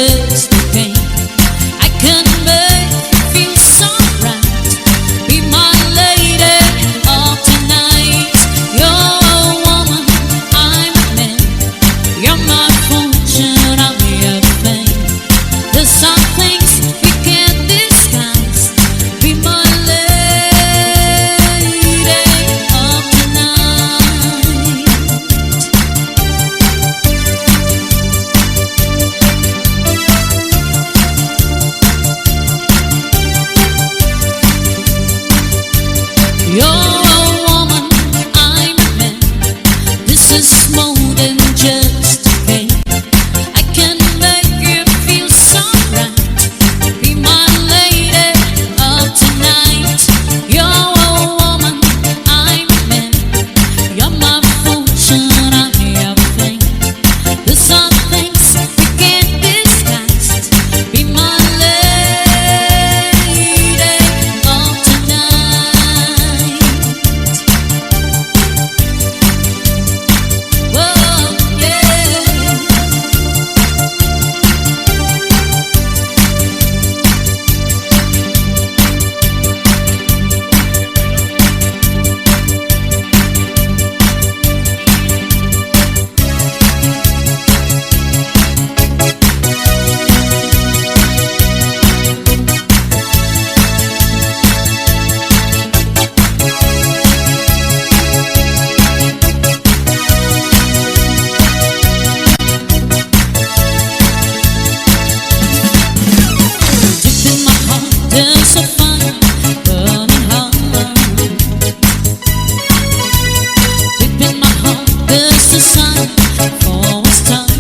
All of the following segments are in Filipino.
just a game. I can make you feel so right. Be my lady of tonight. You're a woman, I'm a man. You're my fortune, I'm your fame. There's some things we can't disguise. Be my lady of tonight. You're a woman, I'm a man. This is more than just a game. I can make you feel so right. Be my lady of tonight. You're a woman, I'm a man. You're my fortune, I'm your fame. There's some things we can't disguise. Be my lady of tonight. Whoa, yeah. Deep in my heart, there's a fire burning hard. Deep in my heart, there's a sun for a start.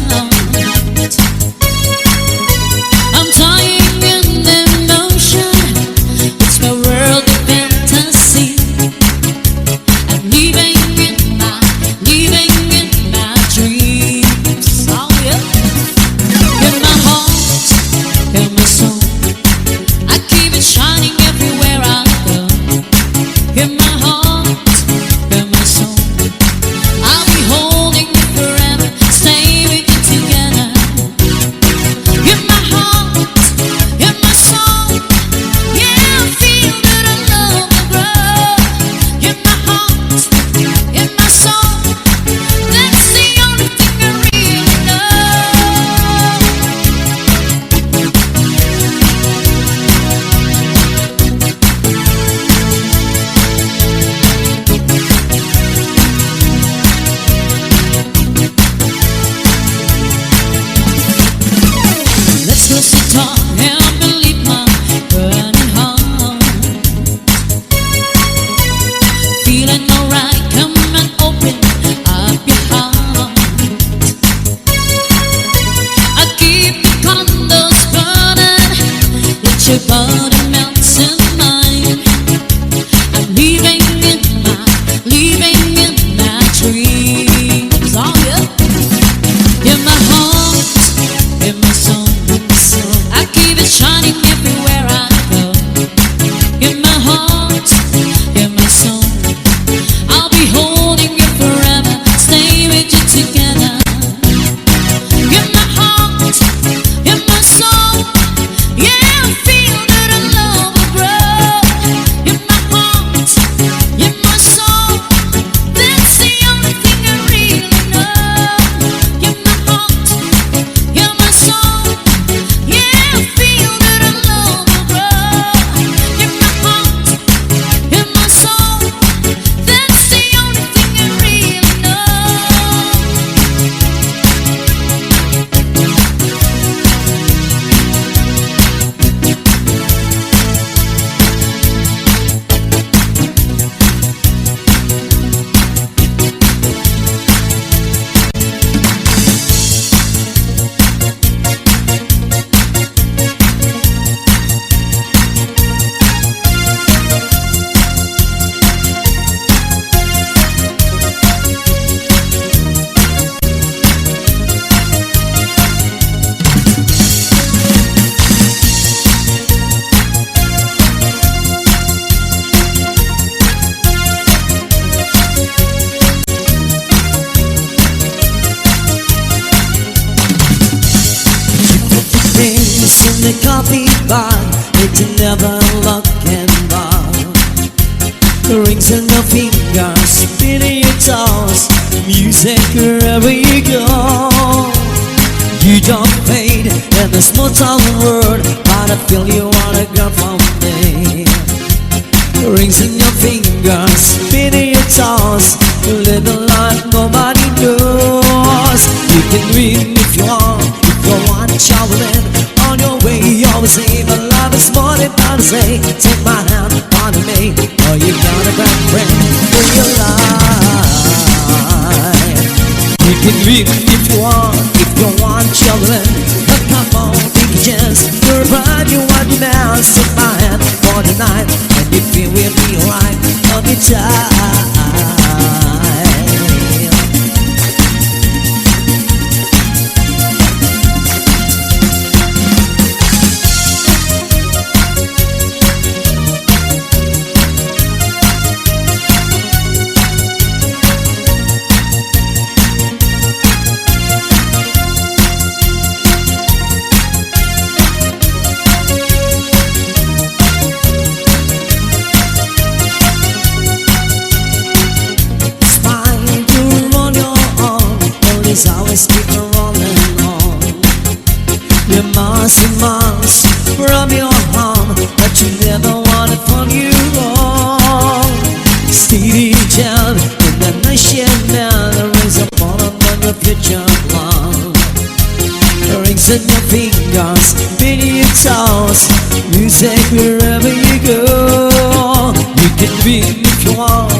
I'm dying in an ocean. It's my world of fantasy. I'm living in my dreams. Oh yeah. You're my heart, you're my soul. I keep it shining everywhere I go. You're my heart, you're my soul. I'll be holding you forever, stay with you together. You're my heart, you're my soul. Yeah, I feel that our love will grow. You're my heart, you're my soul. That's the only thing I really know. Let's lose the talk and believe my burning heart. Feeling alright, come and open up your heart. I keep the candles burning, let your body melt in mine. I'm living in my dreams. Oh yeah. You're my heart, you're my soul. I keep it shining everywhere I go. You're my heart, you're my soul. I'll be holding you forever, stay with you together. You're my heart, you're my soul. Yeah, I feel that our love will grow. in the coffee bar, it never look and bar. Rings in your fingers, spinning your toes, music wherever you go. You don't fade in the small town world, but I feel you wanna go from me. Rings in your fingers, spinning your toes, living like nobody knows. You can win if you want traveling on your way. You always say, but love is more than to say. Take my hand, follow me, or you got a bad friend for your life. You can win if you want traveling, but come on, take a chance. You're right, you want me now. Take my hand for the night, and if it will be right, I'll be tired. It's always keep rolling on. You're miles and miles from your home, but you never want it from you all. Steady down in the nation now, there is a bottom of the future long. Rings in your fingers, beneath your toes, music wherever you go. You can be if you want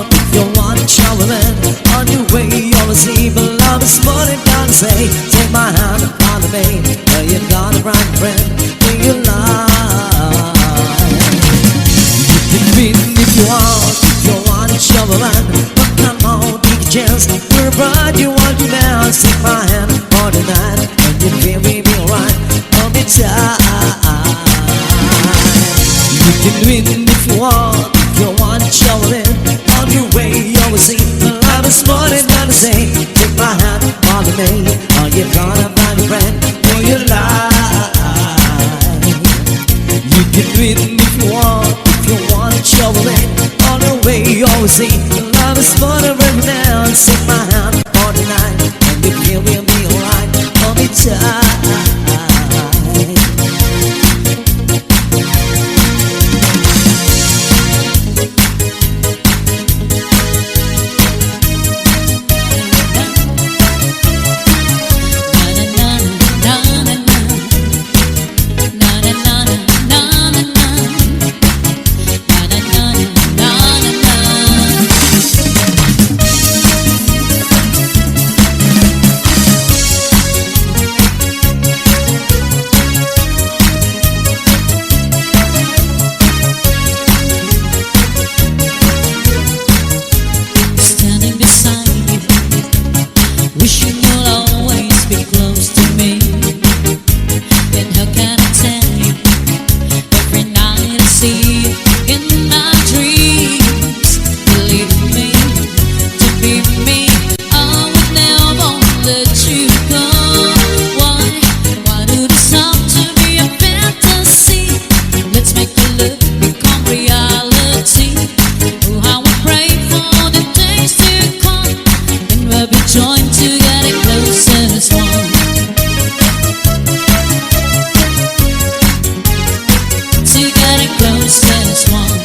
traveling on your way. Always see, but love is more than to say. Take my hand and follow me, where you got a right friend in your life. You can be if you want traveling, but come on, take a chance. You're a bride, you want to bounce. Take my hand for the night, and you feel me be alright. I'll be tired. You can win if you want traveling on your way. Always see, love is more than to say. Take my hand, follow me, or you're gonna find a friend for your life. You can win if you want traveling on your way. Always see, love is more than right now. Take my hand for the night, and you feel we'll be alright. I'll be tired. Together as one.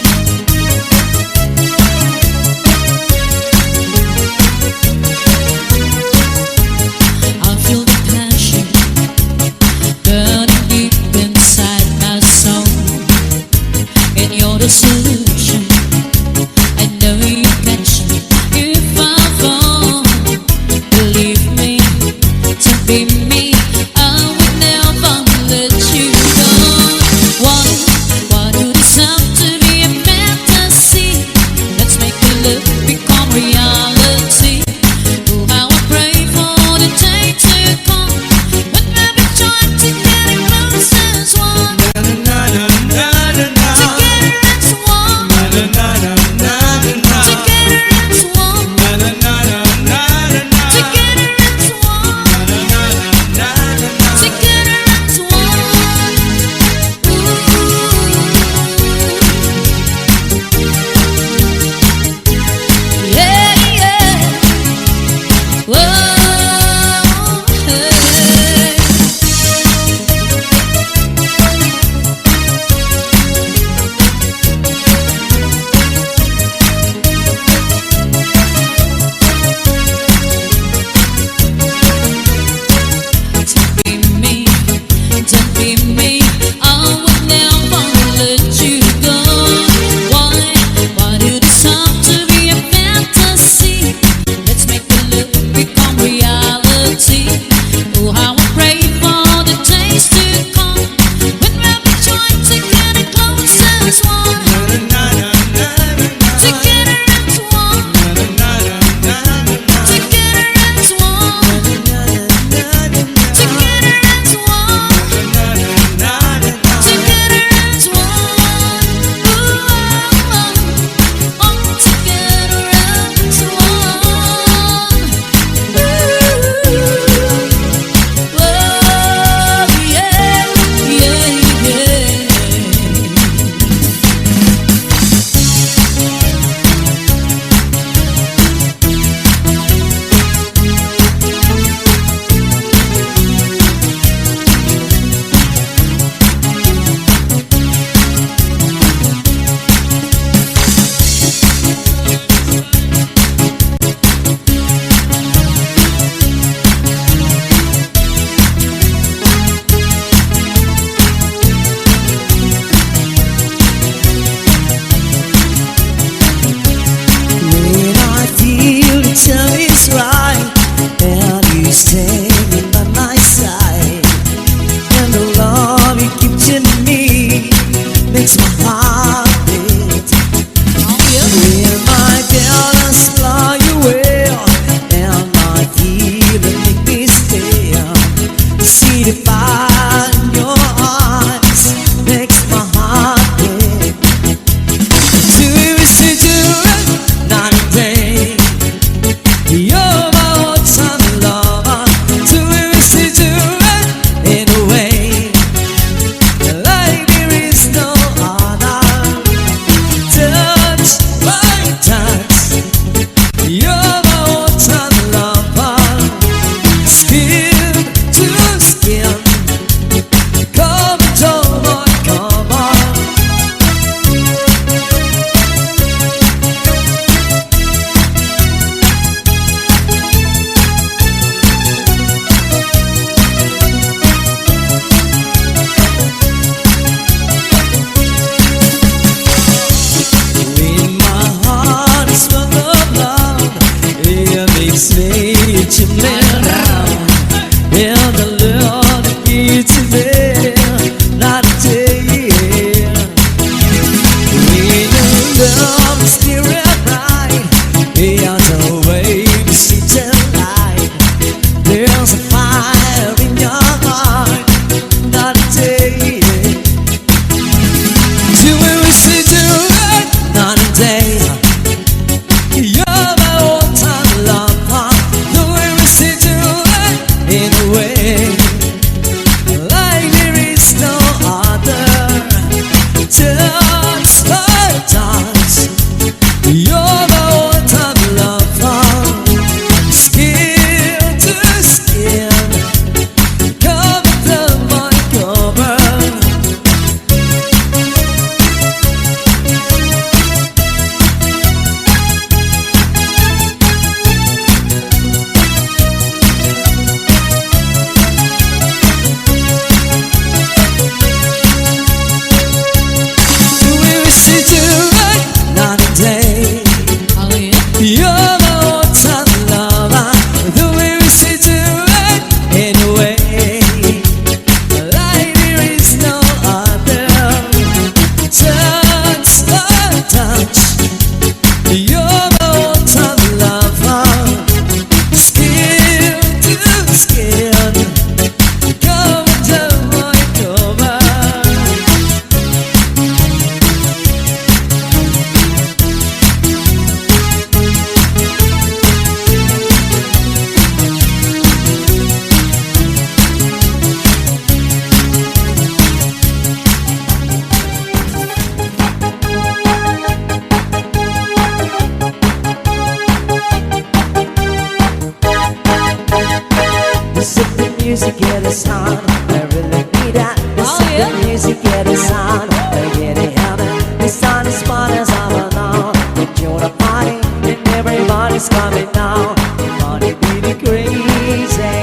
easy getting sound. Getting heaven, the sun is smart as ever now. Enjoy the party, and everybody's coming now. Money beating crazy,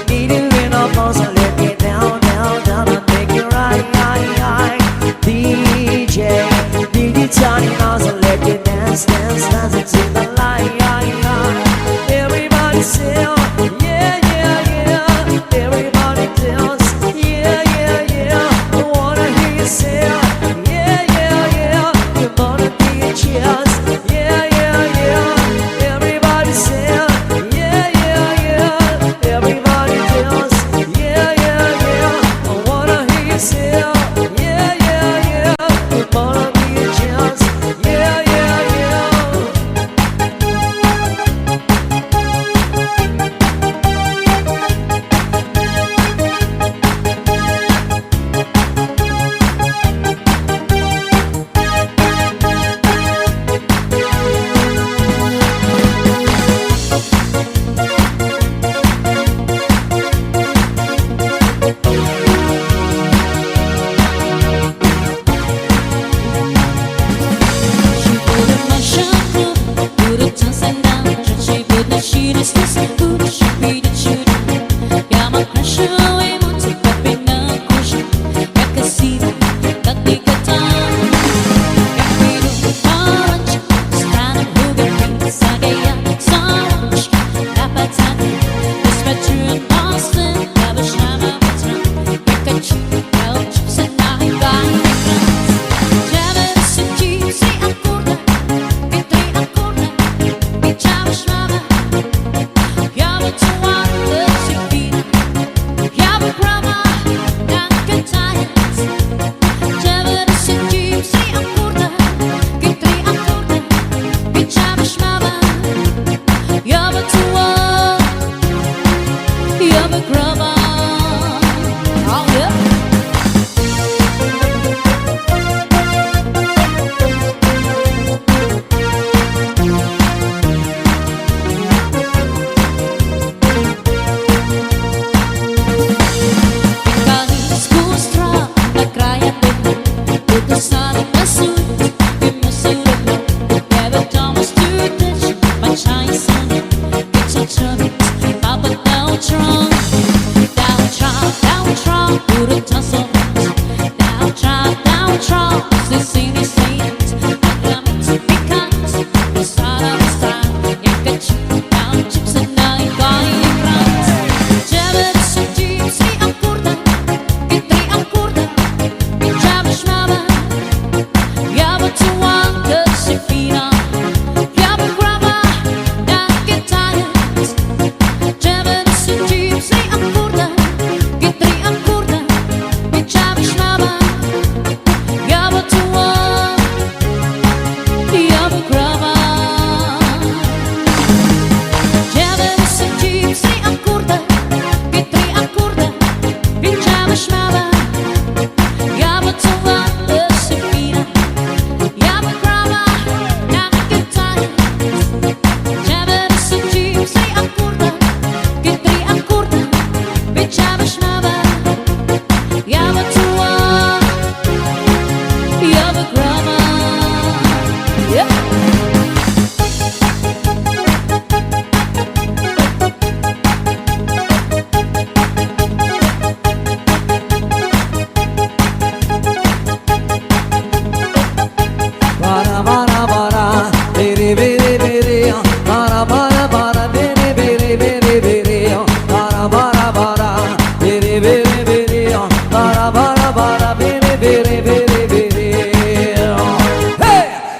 need you in a pose and let it down, down, down, and make it right, right, right. DJ, DJ Johnny now, so let it dance, dance, dance into the light, right, right. Everybody say, yeah, yeah, yeah. Everybody dance, yeah, yeah, yeah. I wanna hear you say, yeah, yeah, yeah. You wanna be a cheers, yeah, yeah, yeah. Everybody say, yeah, yeah, yeah. Everybody dance, yeah, yeah, yeah. I wanna hear you say, yeah, yeah, yeah. You wanna be a cheers, yeah, yeah, yeah.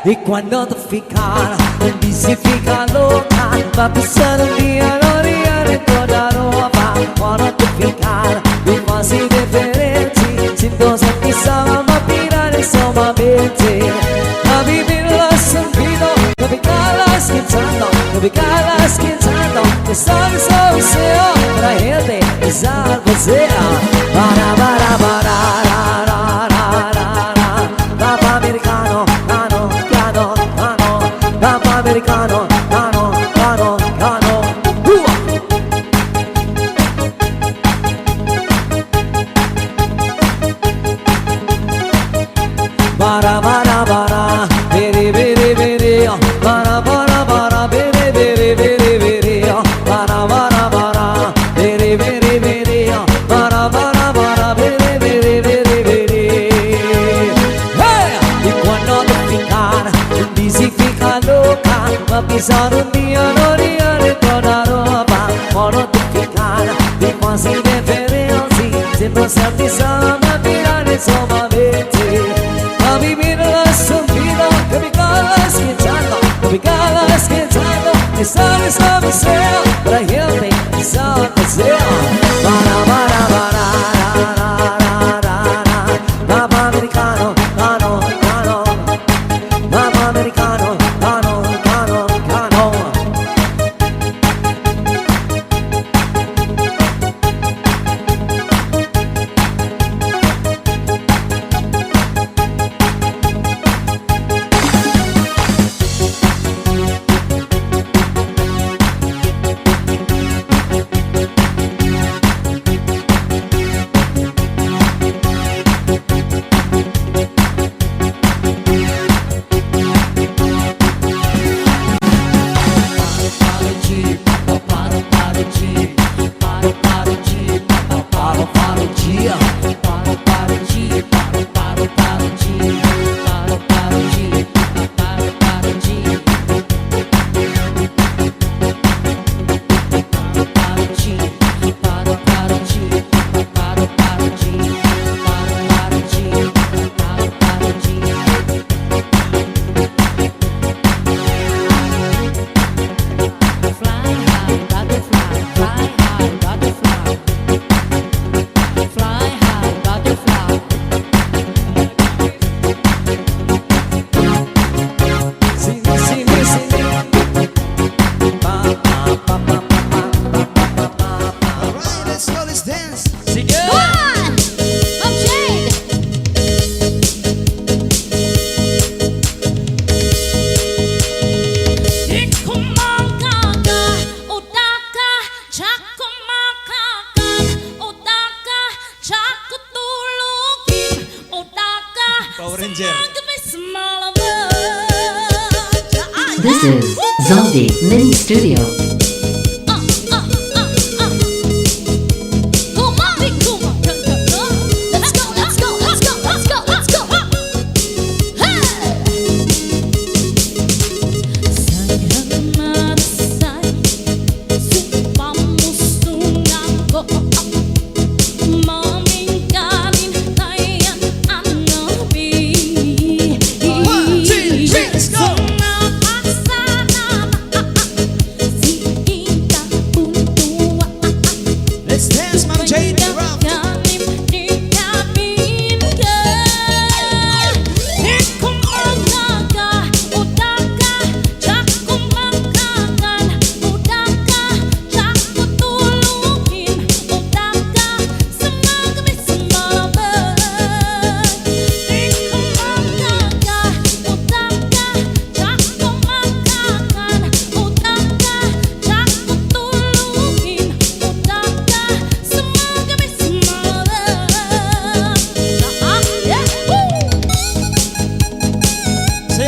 E quando tu ficar, mi si fica louca, ma pensando via non ritorna nuova. Quando tu ficar, mi quasi differenti, sinto se mi stava ma pirare insomma mente. A vivere la sentito, non mi cala scherzando, che storia so se ho tra gente e salvo se para para para ra ra ra ra ra. Papa americano, cano, cano, cano, papa americano, cano, cano, cano. Bara bara bara, bere bere bere, bara bara bara, bere bere bere bere, bara bara bara, bere bere bere, bara bara bara, bere bere bere bere. Hey! Y cuando te ficar, dice fica loca, va a pisar un día, no día de toda ropa. Cuando te ficar, di quasi deferenzi, sembra sartisana, ma mirare solamente. A vivir la vida que me calas quitando, que me calas quitando, que sabes a mi ser, para gente que sabe que sea. Para, Papa americano, cano, cano, Papa americano, cano, cano, cano. This is Zombie Mini Studio.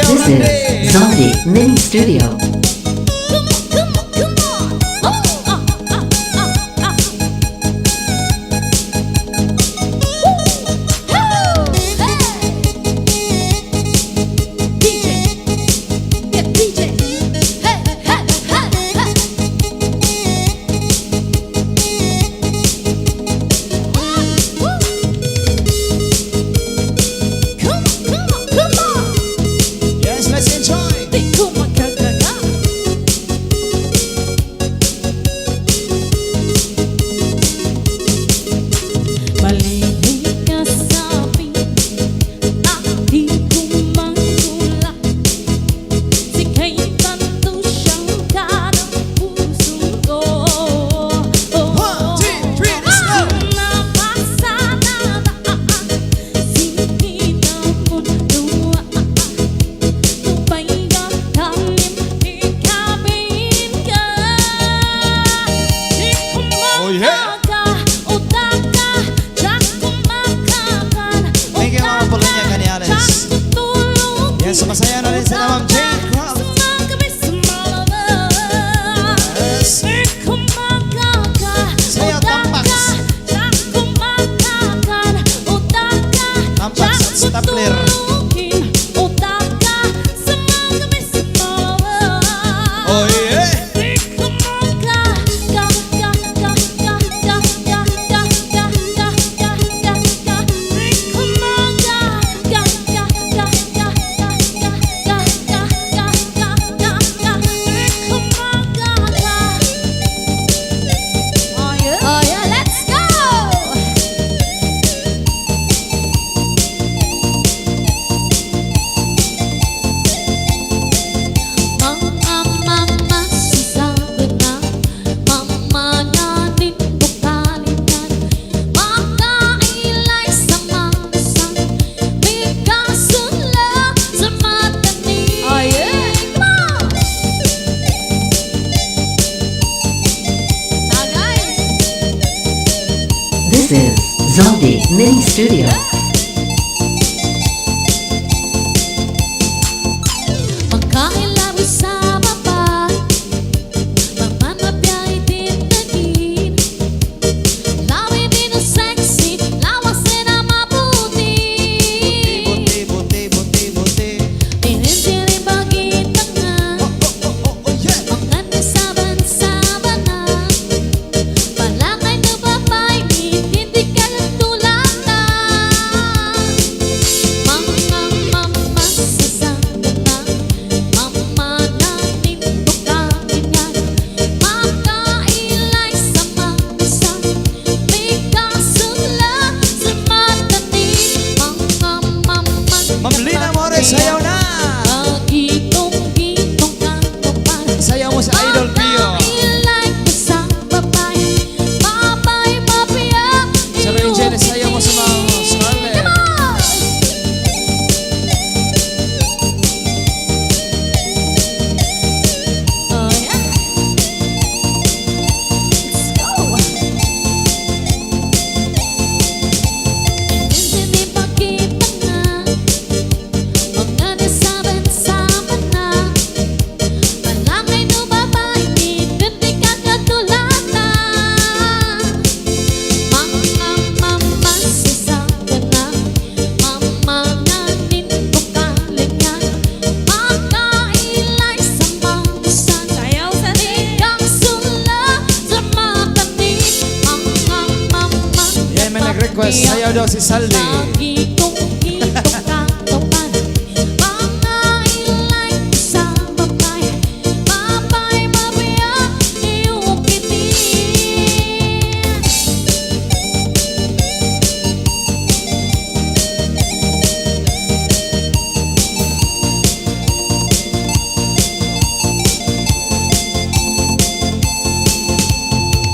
This is Zombie Mini Studio. Yes, let's enjoy. Masaya na rin sila Ma'am Jane Crowd. Yes. Sayaw Tampax. Tampax at Stapler. Oh yeah. Oh yeah, let's go! Mama, sasabi na mama natin bukalinan. Makailay sa mamasan, bigkasunla sa matanig. Oh yeah! Come on! Tagay! This is Zombie Mini Studio. Magkailawi sa baba, mamanapyay tinagin. Lawin din ang sexy, lawasin ang mabuti. Buti. Pirin-pirin bagita nga, Oh yeah. ang ganda saban-saban na. Palakay na babay, hindi ka tulad na. Mama, sasabi na mama natin bukalinan. Makailay sa mamasan, bigkasunla sa matanig. Mama, Ma'am Lina More, sayaw na. Pagitong-gitong kantupan. Sayaw mo sa Idol Pio. Makailay ko sa babay, babay mabiyak. Sa Rangel, sayaw mo sa mga Scarlett. Come on! Oh yeah. Let's go. Hindi pagkita nga, mga nasaban-saban na. Malangay no babay, hindi ka katulad na. Mama, sasabi na mama natin bukalinan. Makailay sa mamasan, bigkasunla sa matanig. Mama, Yan, may nag-request. Sayaw daw si Saldi. pagitong-gitong kantupan. Makailay ko sa babay, babay mabiyak iyong kitin.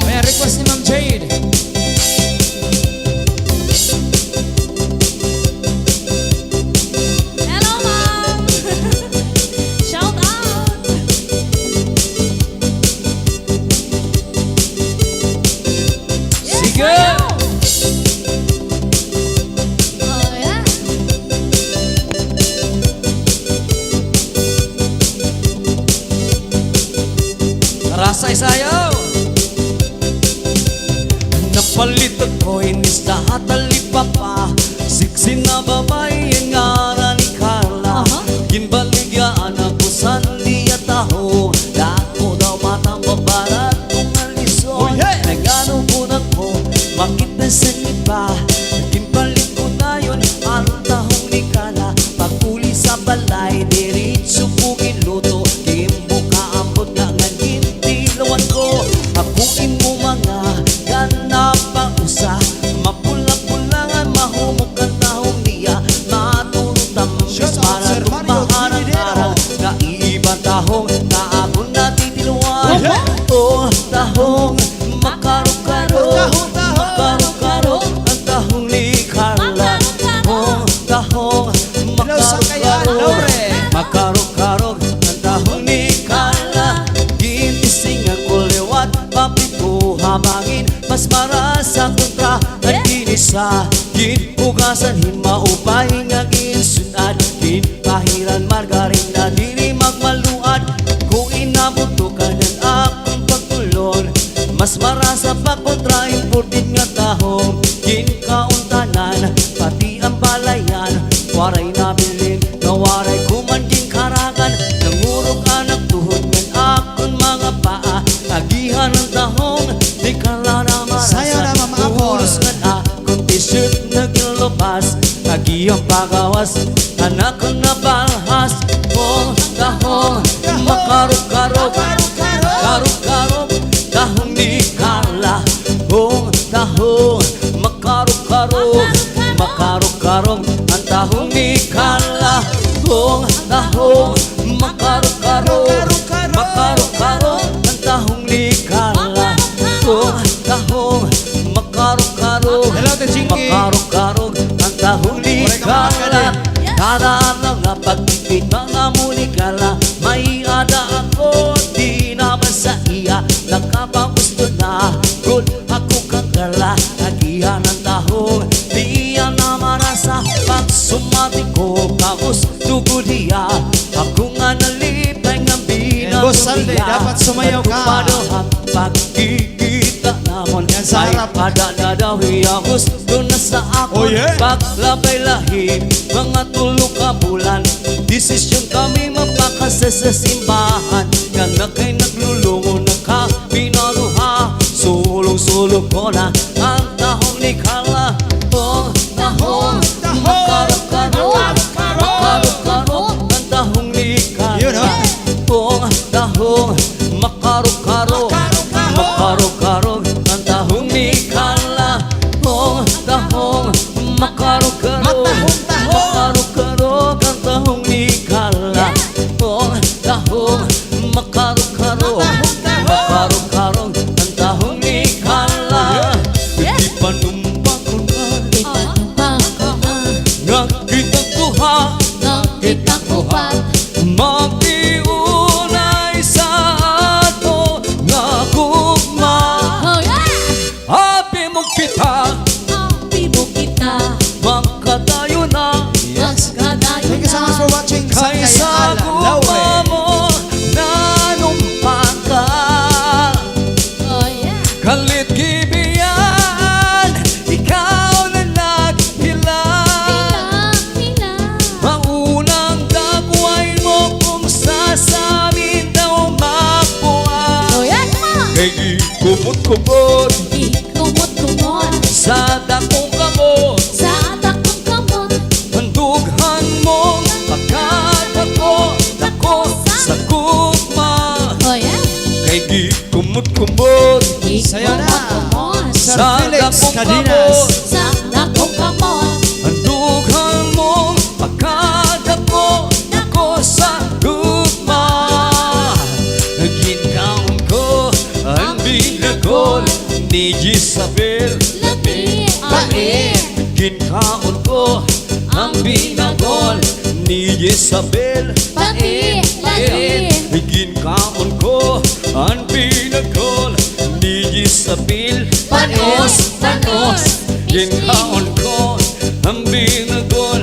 May request ni Ma'am Jade. Hello, Mom! Shout out! Sige! Oh yeah! Rasa'y sayaw. Napalit ako inis lahat alipapa. Siksi na babae ang ngaran ni Carla. Ginbaligyan ako sa liya taho. Dako daw matang babarat kung aliso. Oh, yeah! Nagano po na ko, makita sa iba. Ginbalit ko na yun, anong tahong ni Carla. Paguli sa balay, diritso po giluto. Gimbuka ambot nga nga gintilawan ko. Akuin mo mga ganap pa usa. Mapula-pulangan, mahumok ang tahong niya. Matulong Shout out, para Sir Mario tumahan ang Trinidad. araw. Na ibang tahong na ako natitiluan. Oh, yeah! Oh, tahong makarok-karok. Tahong. Makarok-karok ang tahong ni Carla. Oh, tahong Hello, Sakayan, makarok-karok. Laure. Makarok-karok ang tahong ni Carla. Ginising ang kuliwat, papi ko hamangin. Mas maras ang kontra at kinisa. Ginugasan himaupay nga ginsunad. Ginpahiran marga waray nabilin, na waray kumanding karangan. Nangurog anak tuhod ng akon mga paa. Agihan ng tahong, di ka lang na marasa. Sayaw na, Mama Apple. Ulos nga akong t-shirt nagilubas. Agihang pagawas, anak ko na balhas. Oh, tahong, makarok-karok, karok-karok, tahong di kala. Oh, tahong, makarok-karok, makarok-karok, ang tahong di kala. Oh, tahong, makarok-karok, makarok-karok, ang tahong di kala. Oh, tahong, makarok-karok, Hello, Ate Jinky. makarok-karok, ang tahong di kala. Kadaan lang na pagtipid mga munikala. May ada ako, di naman sa iya. Nakapagusto na, good ako kang gala. Nagihan ng tahong, di yan na marasa. Pag sumati ko, kagusto ko diya. Ako nga nalipay ng Boss Salde, dapat sumayaw ka. Padohang pagkikita namon. Yan sa harap. Ay padadadawi ako, gusto na sa ako. Oh, yeah? Paglabay lahi, mga tulo ka bulan. Desisyon kami mapakasa sa simbahan. Yan na kay naglulungo na ka pinaruha. Sulong-sulong ko na ang tahong ni Kala. Oh, tahong, makarok-karok, makarok-karok, ang tahong ni Kala. Yun, oh. Oh, tahong, makarok-karok, makarok-karok, ang tahong ni Kala. Oh, tahong, makarok-karok, makarok-karok, ang tahong ni Kala. Oh, tahong, makarok-karok, makarok-karok, ang tahong ni Kala. Di pa numpa ko na, nakita ko ha, Nakita ko pa, magtiunay sa ato nga gugma. oh yeah! Habi mo kita, Happy mo kita, magkatayo na. mas kadayo Thank you so much for watching. Kaysa Sakay gugma Laure. mo, nanumpa ka. Oh yeah! Kalit gibiyan, ikaw na naghilang. Hila, Maunang dagway mo kung sasabihin daw mapuan. oh yeah, come on! Kay di kumot-kumot Di kumot-kumot, sa dakong kamot. sa takong kamot, Handughan mo pagkadako, dako sa gugma. oh yeah! Kay di kumot-kumot Di Sayaw na. kumot-kumot, Sir sa Felix dakong Cadinas. kamot. sa takong kamot, Handughan mo pagkadako, dako sa gugma. Ginkaon ko ang binagol ni Isabel. labi, Pait. Ginkaon ko ang binagol ni Isabel. Pait, labi. Ginkaon ko ang binagol ni Isabel. Panos, panos. Ginkaon ko ang binagol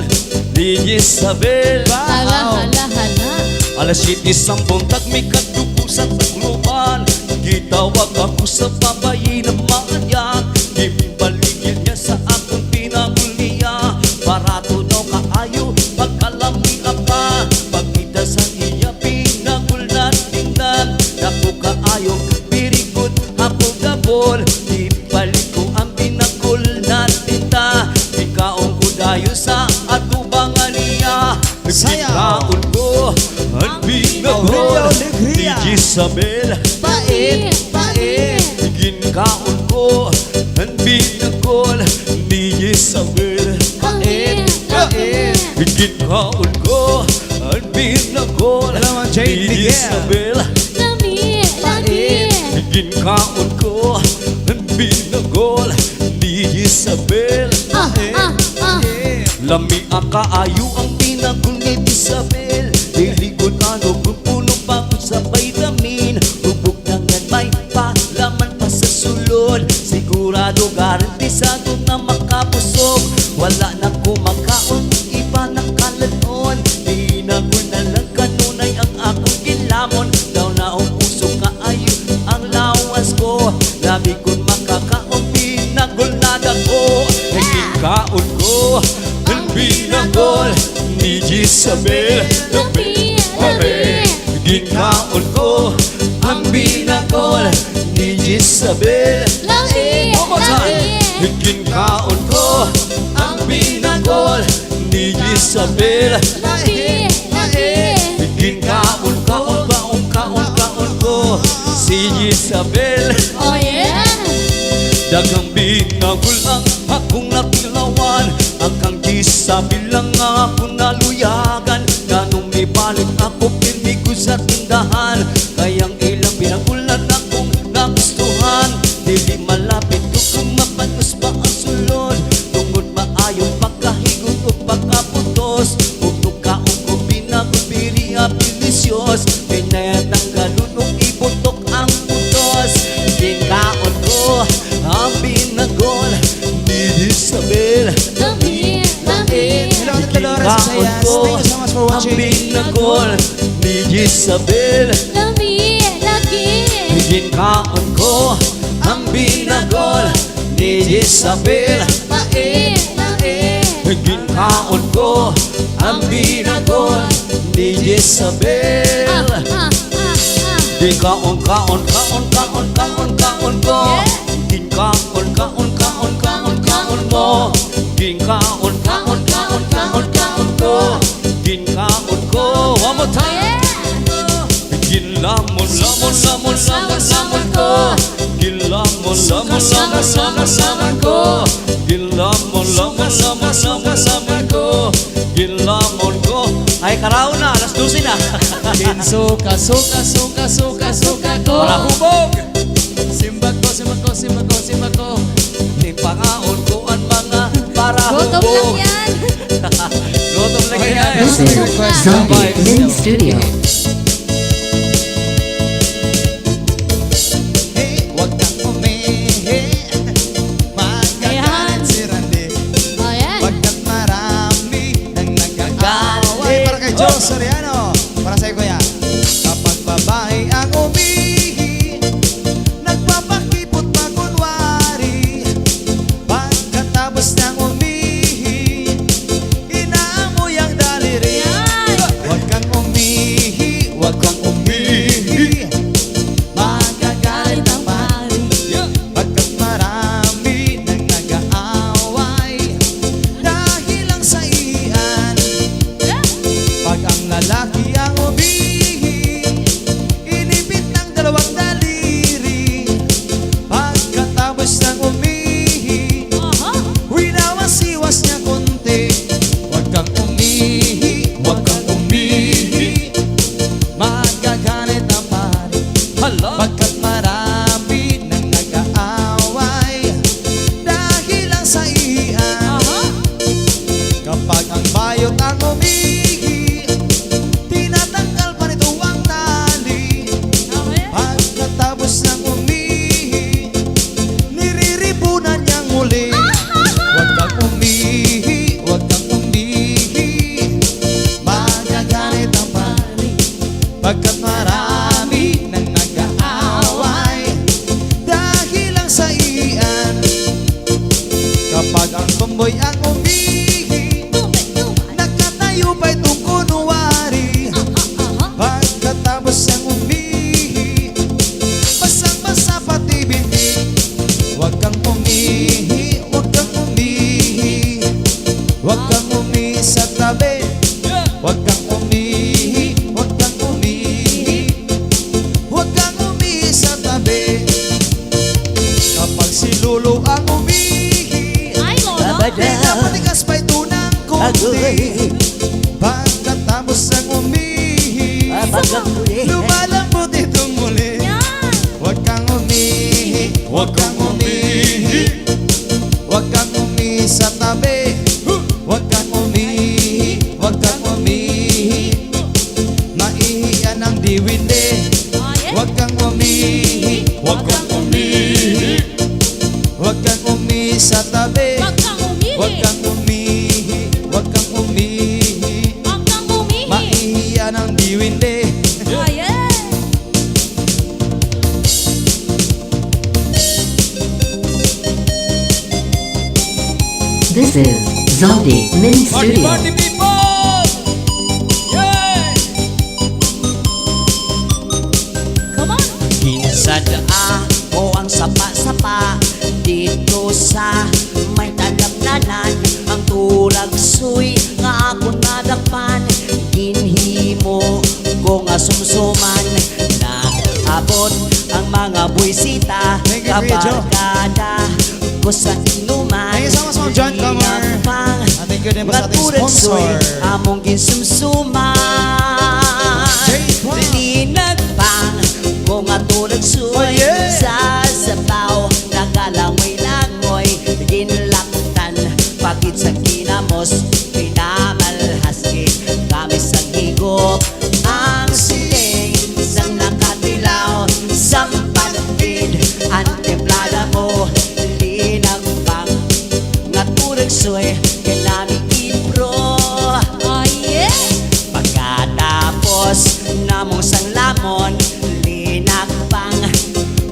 ni Isabel. Hala, hala, hala. Alas 7 sampung tagmi katupo sa tagluban. Gitawag ako sa babayi na maanyak. Gibaligyan niya sa akong pinaguliya. Barato daw kaayo pagkalami pa. Pagkita sa iya pinagulan tingnan. Dako kaayo pirikot hapog-gabol. Ibalik ko ang pinagul na tinta. Ikaon ko dayo sa atubangan niya. Sayaw. Nagkikaon ko ang pinagol ni Isabel. Pait, pait. Ginkaon ko ang binagol ni Isabel. Pait, pait. Ginkaon ko ang binagol Hello, Ma'am Jade ni Miguel. Isabel. Lami, lami. Ginkaon ko ang binagol ni Isabel. Ah, ah, ah. Lami ang kaayo ang pinagol ni Isabel. Liligod ano kung puno pa ko sa vitamin. Hubog na yan may palaman pa sa sulod. Sigurado garantisado na makapusok. Wala na kumakaon, iba na kalanon. Pinagol na lang kanunay ang akong gilamon. Daw na ang puso kaayo ang lawas ko. Labi kong makakaon, pinagol na dako. Naging kaon ko ang binagol ni Jezabel. Labi, labi. Ginkaon ko ang binakol ni Jezabel. Labi, One more time. labi. Ginkaon ko ang binakol ni Jezabel. Labi, labi. Ginkaon ko si Jezabel. Oh yeah. Dagang binagulang akong napilawan, ang kang Jezabel lang akong naluyagan. Ganong may balik ako pirmi ko sa tindahan, kayang ilang binagulan akong nagustuhan. Dili malapit ko kung mapatos pa ang sulod, tungod maayong pagkahigot o pagkaputos. Ugtog kaong ko binagod biriya bilisyos, pinayatanggalun o ibutok ang putos. Ginkaon ko ang binagol ni Jezabel. Labi, labi. Hello, Dolores Sayas. Thank you so much for ang watching. binagol ni Jezabel. Labi, labi. Ginkaon ko ang binagol ni Jezabel. Labi, labi. Ginkaon ko ang binagol ni Jezabel. Di kaon ko Ginkaon mo. Ginkaon ko. One more time. Ginlamon ko. Ginlamon ko. Ginlamon ko. Ay, karaw na, alas 12 na. Suka ko. Para hubog. Simbag ko. Ipangaon ko ang mga para Gutom lang hubog. yan. Gutom lang yan. This is Zombie Mini Studio. Hey, wag kang umihi. Magkakalit si Randy. Oh yeah. Pagkat marami nang nagkakaway. Para kay Joe Soriano. Para sa'yo, kuya. Kapag babae ang umihi, nagpapakipot pa kunwari. Pagkatapos ng umihi, inaamoy ang daliri. Huwag kang umihi, huwag kang umihi. Magagalit ang pari. Pagkat marami nang nag-aaway dahil lang sa iyan. Pag ang lalaki ang umihi, inipit ng dalawang daliri. Pagkatapos ng umihi, winawasiwas niya konti. Huwag kang umihi, huwag kang umihi. Magagalit ang pari. Pagkat marami nang nag-aaway dahil lang sa iyan. Kapag ang bayot ang umihi, tinatanggal pa nito ang tali. Pagkatapos ng umihi, niriripunan niyang muli. Huwag kang umihi, huwag kang umihi. Magagalit ang pari. Pagkat marami nang nag-aaway dahil lang sa iyan. Kapag ang tomboy ang umihi, nagkatayo pa itong kunwari. Pagkatapos ang umihi, basang-basa pati bibig. Huwag kang umihi, huwag kang umihi. Huwag kang umihi sa tabi. Huwag kang umihi, huwag kang umihi. Huwag kang umihi sa tabi. Kapag si Lolo ang umihi, Ay, lolo. pinapatigas pa ito ng konti. Pagkatapos ang umihi, lumalambot itong muli. Yan. Huwag kang umihi, huwag kang umihi. Huwag kang umihi sa tabi. Huwag kang umihi, huwag kang umihi. Maihiyan ang diwindi. Oh yeah. Huwag kang umihi, huwag kang umihi. Huwag kang umihi sa tabi. Wag kang umihi. Huwag kang umihi, huwag kang umihi. Wag kang umihi. Maihiyan ang diwindi. Oh yeah. This is Zombie Mini Studio. Party people! pan ginhimo ko nga sumsuman. Nag-abot ang mga buwisita Thank you, Kuya Joe. kabarkada ko sa inuman. Thank you so much, Ma'am John Camar. Pang Thank you din po sa ating Naturagsoy, sponsor. among ginsumsuman. J-Pop. Linag pang kung naturagsoy, Oh, yeah. sa sabaw nagalangoy-langoy, ginlaktan pagit sa kinamos, pinamalhaski kami sa higop. Ang siling sang nakatilaw, sampatid ang templada mo, linag pang naturagsoy, kinamig ipro. Oh yeah! Pagkatapos namong sang lamon, linakpang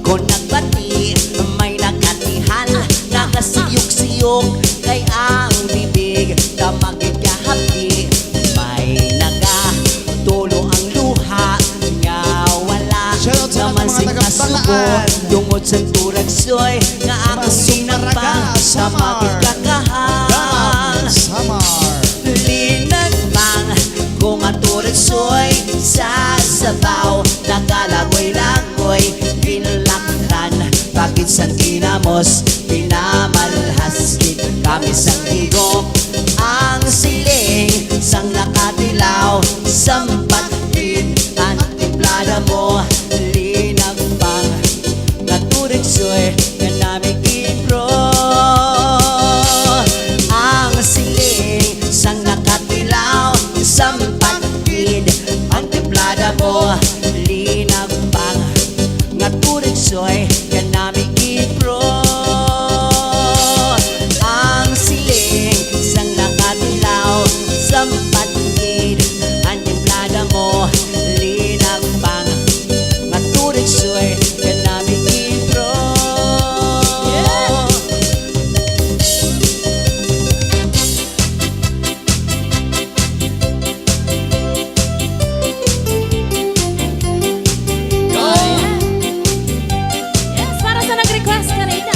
kung nagbati, may nakatihan, nakasiyok-siyok kay ang bibig, tamagid kahapi, may nagatulo ang luha, nga wala Shoutout sa naman mga sing taga-Balaan. kasubo, tungod sa turagsoy, nga akong Masumaraga, sinapang, tamagid Samar. kakahang. Samar. Linagmang kung aturag soy sa sabaw, nagalagoy-lagoy, pinlaktan bakit sa kinamos, pinamalhaskit kami sa higop. Ang siling sang nakatilaw, sampatid ang templada mo, linagpang naturag soy, kanamig ipro. Ang siling sang nakatilaw, sampatid ang templada mo, linag pang naturag soy, kanami ipro. Ang siling sang nakatilaw, sampatid ang templada mo, linag pang naturag soy, kanami ipro. Yes, para sa nag-request kanina.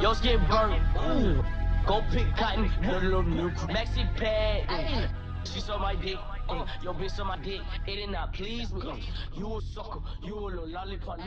Yo, get burnt. Go pick cotton, put a little new maxi pad. She saw my dick, yo bitch saw my dick. It did not please me. You a sucker, you a little lollipop.